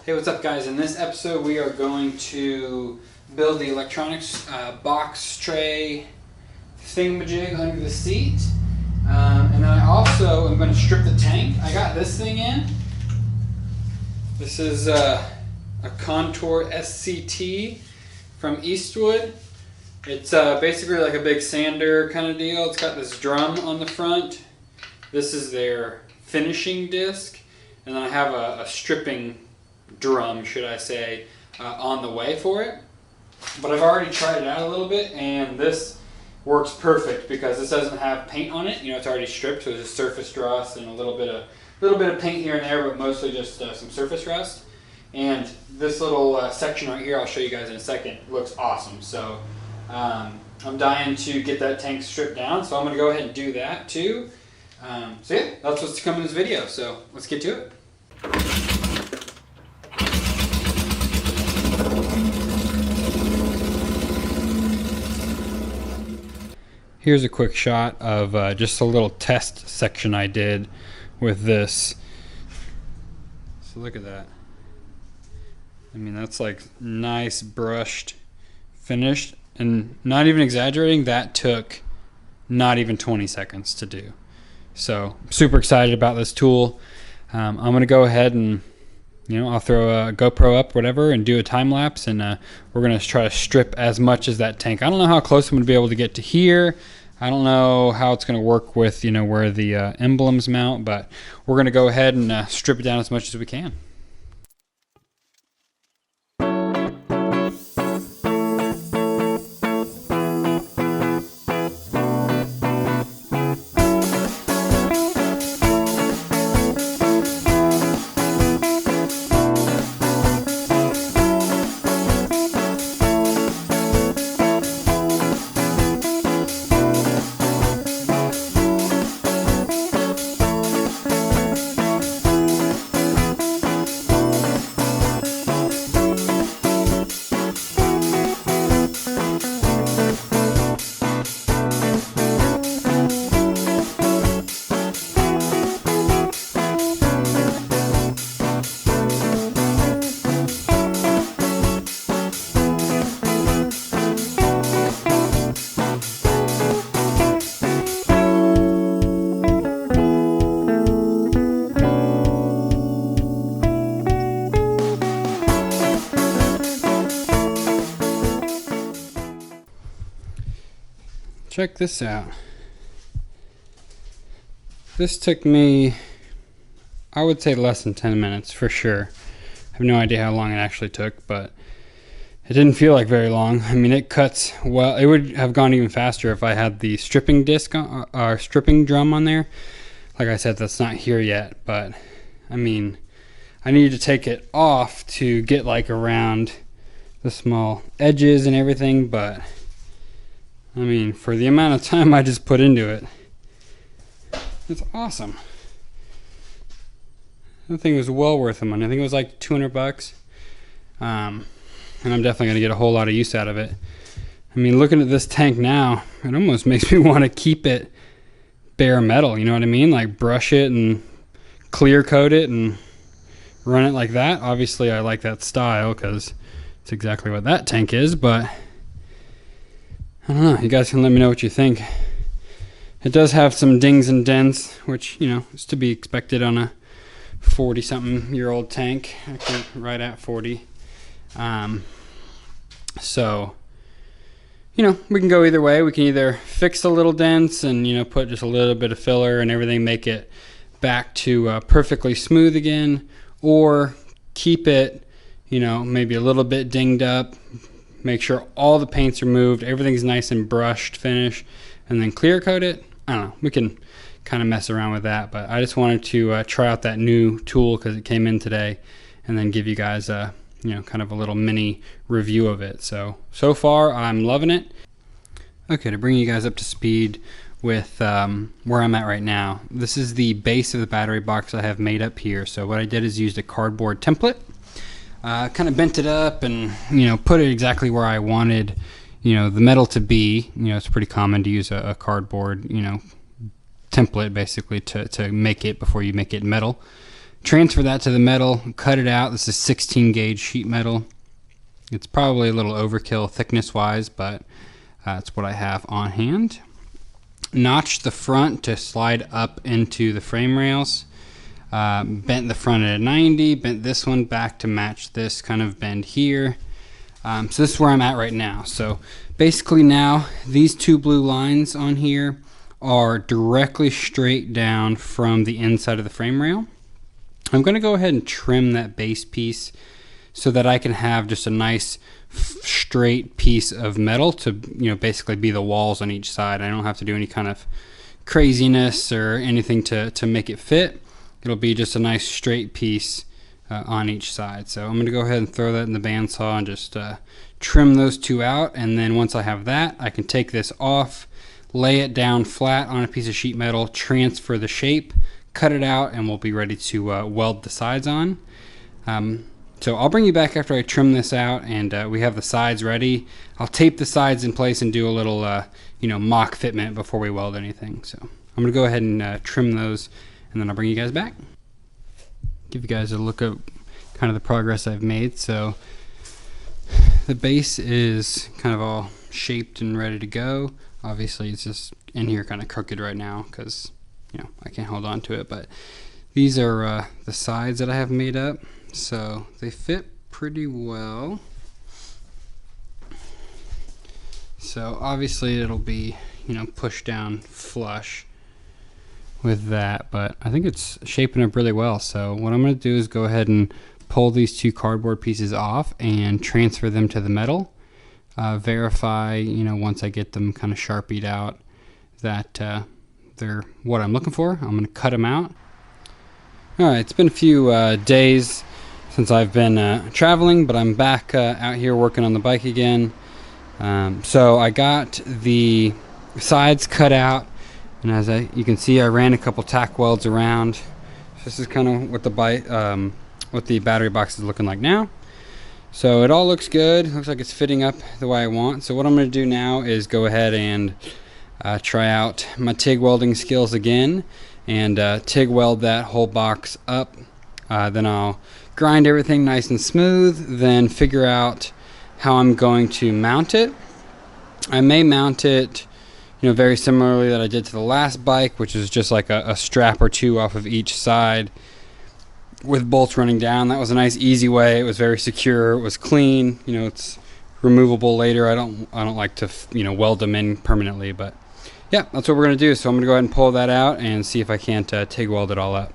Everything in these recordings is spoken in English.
Hey, what's up guys? In this episode we are going to build the electronics box tray thingamajig under the seat. And then I also am going to strip the tank. I got this thing in. This is a Contour SCT from Eastwood. It's basically like a big sander kind of deal. It's got this drum on the front. This is their finishing disc. And then I have a stripping drum, should I say, on the way for it. But I've already tried it out a little bit, and this works perfect because this doesn't have paint on it. You know, it's already stripped, so it's just surface rust and a little bit of paint here and there, but mostly just some surface rust. And this little section right here, I'll show you guys in a second, looks awesome. So I'm dying to get that tank stripped down, so I'm going to go ahead and do that too. So yeah, that's what's to come in this video. So let's get to it. Here's a quick shot of just a little test section I did with this. So look at that. I mean, that's like nice brushed, finished, and not even exaggerating, that took not even 20 seconds to do. So I'm super excited about this tool. I'm gonna go ahead and, you know, I'll throw a GoPro up, whatever, and do a time lapse, and we're gonna try to strip as much as that tank. I don't know how close I'm gonna be able to get to here. I don't know how it's gonna work with, you know, where the emblems mount, but we're gonna go ahead and strip it down as much as we can. Check this out. This took me, I would say, less than 10 minutes for sure. I have no idea how long it actually took, but it didn't feel like very long. I mean, it cuts well. It would have gone even faster if I had the stripping disc or stripping drum on there. Like I said, that's not here yet, but I mean, I needed to take it off to get like around the small edges and everything, but I mean, for the amount of time I just put into it, it's awesome. That thing was well worth the money. I think it was like 200 bucks. And I'm definitely going to get a whole lot of use out of it. I mean, looking at this tank now, it almost makes me want to keep it bare metal, you know what I mean? Like brush it and clear coat it and run it like that. Obviously, I like that style because it's exactly what that tank is, but I don't know, you guys can let me know what you think. It does have some dings and dents, which, you know, is to be expected on a 40-something-year-old tank, actually right at 40. So, you know, we can go either way. We can either fix the little dents and, you know, put just a little bit of filler and everything, make it back to perfectly smooth again, or keep it, you know, maybe a little bit dinged up, make sure all the paint's removed, everything's nice and brushed finish, and then clear coat it. I don't know, we can kind of mess around with that, but I just wanted to try out that new tool because it came in today, and then give you guys a, you know, kind of a little mini review of it. So far I'm loving it. Okay, to bring you guys up to speed with where I'm at right now, this is the base of the battery box I have made up here. So what I did is used a cardboard template. Kind of bent it up and, you know, put it exactly where I wanted, you know, the metal to be. You know, it's pretty common to use a cardboard, you know, template basically to make it before you make it metal. transfer that to the metal, cut it out. This is 16 gauge sheet metal. It's probably a little overkill thickness wise, but that's what I have on hand. Notched the front to slide up into the frame rails. Bent the front at a 90, bent this one back to match this kind of bend here. So this is where I'm at right now. So basically now these two blue lines on here are directly straight down from the inside of the frame rail. I'm going to go ahead and trim that base piece so that I can have just a nice straight piece of metal to, basically be the walls on each side. I don't have to do any kind of craziness or anything to make it fit. It'll be just a nice straight piece on each side. So I'm going to go ahead and throw that in the bandsaw and just trim those two out. And then once I have that, I can take this off, lay it down flat on a piece of sheet metal, transfer the shape, cut it out, and we'll be ready to weld the sides on. So I'll bring you back after I trim this out and we have the sides ready. I'll tape the sides in place and do a little mock fitment before we weld anything. So I'm going to go ahead and trim those, and then I'll bring you guys back. Give you guys a look at kind of the progress I've made. So the base is kind of all shaped and ready to go. Obviously it's just in here kind of crooked right now because I can't hold on to it, but these are the sides that I have made up. So they fit pretty well. So obviously it'll be, pushed down flush with that, but I think it's shaping up really well. So what I'm going to do is go ahead and pull these two cardboard pieces off and transfer them to the metal. Verify, once I get them kind of sharpied out that they're what I'm looking for. I'm going to cut them out. Alright, it's been a few days since I've been traveling, but I'm back out here working on the bike again. So I got the sides cut out, and as you can see, I ran a couple tack welds around. This is kind of what the battery box is looking like now. So it all looks good. Looks like it's fitting up the way I want. So what I'm going to do now is go ahead and try out my TIG welding skills again and TIG weld that whole box up. Then I'll grind everything nice and smooth, then figure out how I'm going to mount it. I may mount it very similarly that I did to the last bike, which is just like a strap or two off of each side with bolts running down. That was a nice easy way. It was very secure, it was clean. It's removable later. I don't like to weld them in permanently, but yeah, that's what we're gonna do. So I'm gonna go ahead and pull that out and see if I can't TIG weld it all up.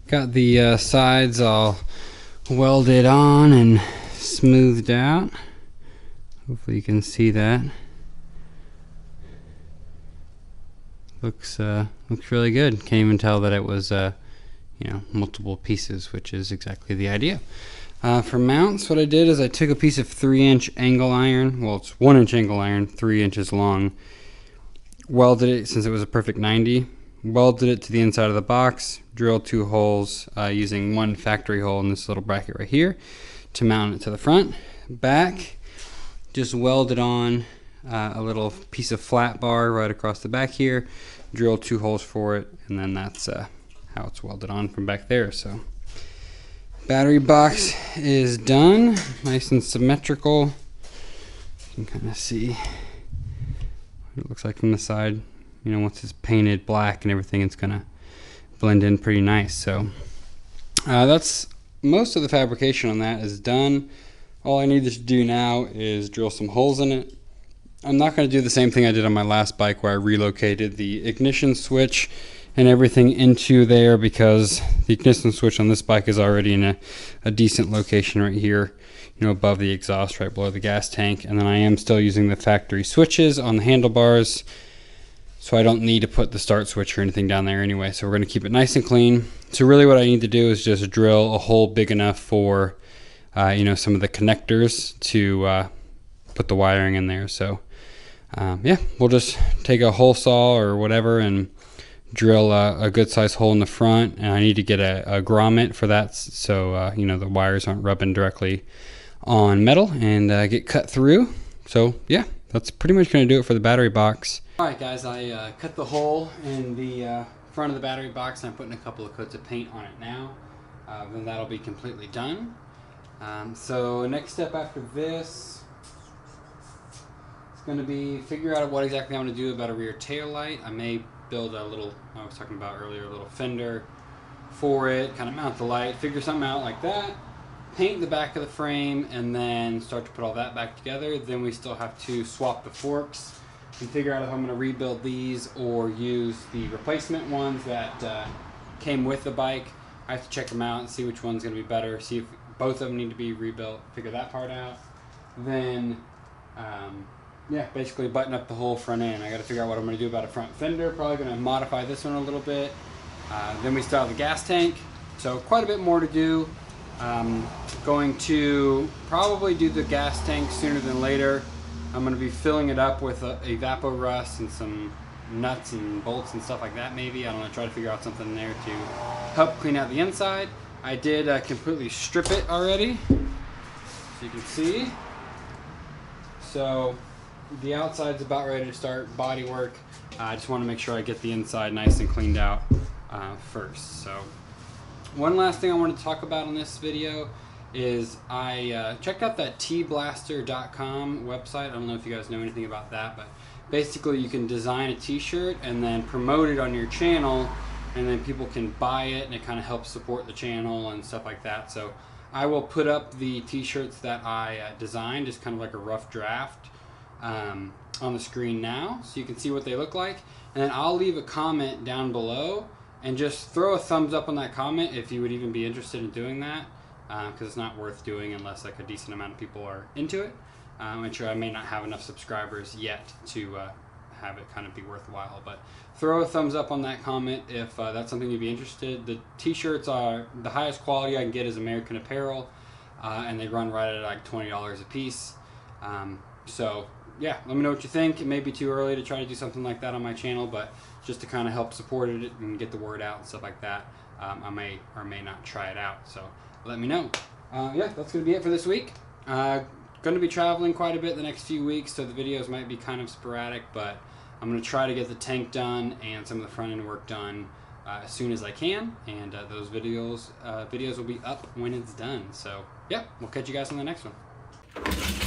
Got the sides all welded on and smoothed out. Hopefully you can see that. Looks really good. Can't even tell that it was multiple pieces, which is exactly the idea. For mounts, what I did is I took a piece of 3-inch angle iron. Well, it's 1-inch angle iron, 3 inches long. Welded it since it was a perfect 90. Welded it to the inside of the box, drilled 2 holes using 1 factory hole in this little bracket right here to mount it to the front. Back, just welded on a little piece of flat bar right across the back here, drilled 2 holes for it, and then that's how it's welded on from back there. So battery box is done, nice and symmetrical. You can kind of see what it looks like from the side. Once it's painted black and everything, it's gonna blend in pretty nice. So that's most of the fabrication on that is done. All I need to do now is drill some holes in it. I'm not going to do the same thing I did on my last bike where I relocated the ignition switch and everything into there, because the ignition switch on this bike is already in a decent location right here, you know, above the exhaust, right below the gas tank. And then I am still using the factory switches on the handlebars, so I don't need to put the start switch or anything down there anyway. So we're going to keep it nice and clean. So really what I need to do is just drill a hole big enough for you know, some of the connectors to put the wiring in there. So yeah, we'll just take a hole saw or whatever and drill a good size hole in the front. And I need to get a grommet for that, so you know, the wires aren't rubbing directly on metal and get cut through. So yeah, that's pretty much going to do it for the battery box. Alright guys, I cut the hole in the front of the battery box, and I'm putting a couple of coats of paint on it now. Then that'll be completely done. So next step after this is going to be figure out what exactly I want to do about a rear tail light. I may build a little, I was talking about earlier, a little fender for it, kind of mount the light, figure something out like that, paint the back of the frame, and then start to put all that back together. Then we still have to swap the forks and figure out if I'm going to rebuild these or use the replacement ones that came with the bike. I have to check them out and see which one's going to be better, see if both of them need to be rebuilt, figure that part out. Then yeah, basically button up the whole front end. I got to figure out what I'm going to do about a front fender. Probably going to modify this one a little bit. Then we still have the gas tank, so quite a bit more to do. Going to probably do the gas tank sooner than later. I'm going to be filling it up with a Vapo Rust and some nuts and bolts and stuff like that maybe. I don't know, try to figure out something there to help clean out the inside. I did completely strip it already, so you can see. So the outside's about ready to start body work. I just want to make sure I get the inside nice and cleaned out first. So one last thing I want to talk about in this video is I checked out that tblaster.com website. I don't know if you guys know anything about that, but basically you can design a t-shirt and then promote it on your channel, and then people can buy it, and it kind of helps support the channel and stuff like that. So I will put up the t-shirts that I designed, just kind of like a rough draft, on the screen now, so you can see what they look like. And then I'll leave a comment down below and just throw a thumbs up on that comment if you would even be interested in doing that, because it's not worth doing unless like a decent amount of people are into it. I'm sure I may not have enough subscribers yet to have it kind of be worthwhile, but throw a thumbs up on that comment if that's something you'd be interested. The t-shirts are the highest quality I can get is American Apparel, and they run right at like $20 a piece. So yeah, let me know what you think. It may be too early to try to do something like that on my channel, but just to kind of help support it and get the word out and stuff like that, I may or may not try it out. So let me know. Yeah, that's going to be it for this week. Going to be traveling quite a bit the next few weeks, so the videos might be kind of sporadic, but I'm going to try to get the tank done and some of the front end work done as soon as I can, and those videos will be up when it's done. So yeah, we'll catch you guys on the next one.